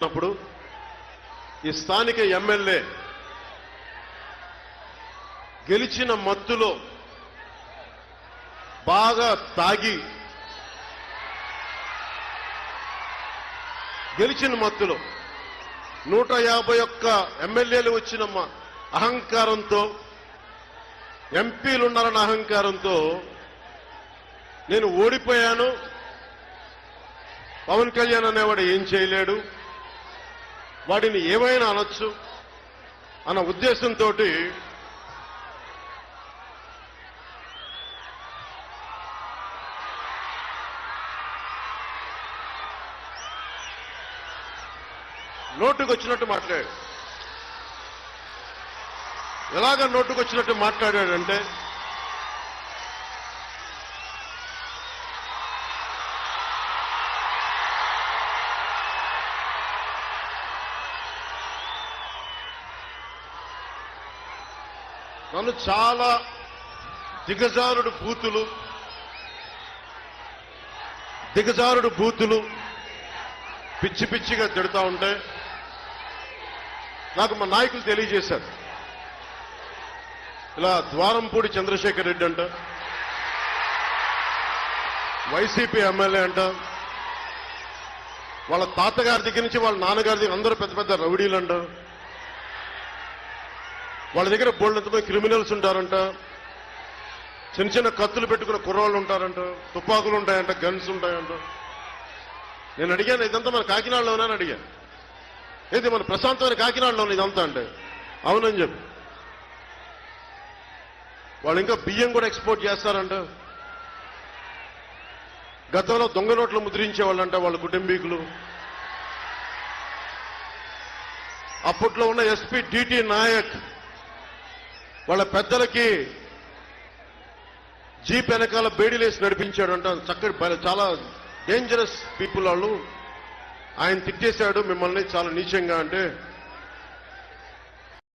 అప్పుడు ఈ స్థానిక ఎమ్మెల్యే గెలిచిన మత్తులో బాగా తాగి గెలిచిన మత్తులో 151 ఎమ్మెల్యేలు వచ్చిన అహంకారంతో ఎంపీలున్నారన్న అహంకారంతో నేను ఓడిపోయాను, పవన్ కళ్యాణ్ అనేవాడు ఏం చేయలేడు, వాడిని ఏమైనా అనొచ్చు అన్న ఉద్దేశంతో నోటుకొచ్చినట్టు మాట్లాడాడు. ఎలాగ నోటుకొచ్చినట్టు మాట్లాడాడంటే నన్ను చాలా దిగజారుడు బూతులు పిచ్చి పిచ్చిగా తిడతా ఉంటే నాకు మా నాయకులు తెలియజేశారు. ఇలా ద్వారంపూడి చంద్రశేఖర్ రెడ్డి అంట, వైసీపీ ఎమ్మెల్యే అంట, వాళ్ళ తాతగారి దగ్గర నుంచి వాళ్ళ నాన్నగారి దగ్గర అందరూ పెద్ద పెద్ద రౌడీలు అంట, వాళ్ళ దగ్గర బోల్డంతమంది క్రిమినల్స్ ఉంటారంట, చిన్న చిన్న కత్తులు పెట్టుకున్న కుర్రాళ్ళు ఉంటారంట, తుపాకులు ఉంటాయంట, గన్స్ ఉంటాయంట. నేను అడిగాను, ఇదంతా మన కాకినాడలోనే అడిగాను. ఏది మన ప్రశాంతమైన కాకినాడలో ఇదంతా అంటే అవునని చెప్పి. వాళ్ళు ఇంకా బియ్యం కూడా ఎక్స్పోర్ట్ చేస్తారంట. గతంలో దొంగ నోట్లు ముద్రించేవాళ్ళంట వాళ్ళ కుటుంబీకులు. అప్పట్లో ఉన్న ఎస్పీ డిటి నాయక్ వాళ్ళ పెద్దలకి జీప్ వెనకాల బేడీలేసి నడిపించాడంట. చక్కటి చాలా డేంజరస్ పీపుల్ వాళ్ళు. ఆయన తిట్టేశాడు మిమ్మల్ని చాలా నీచంగా అంటే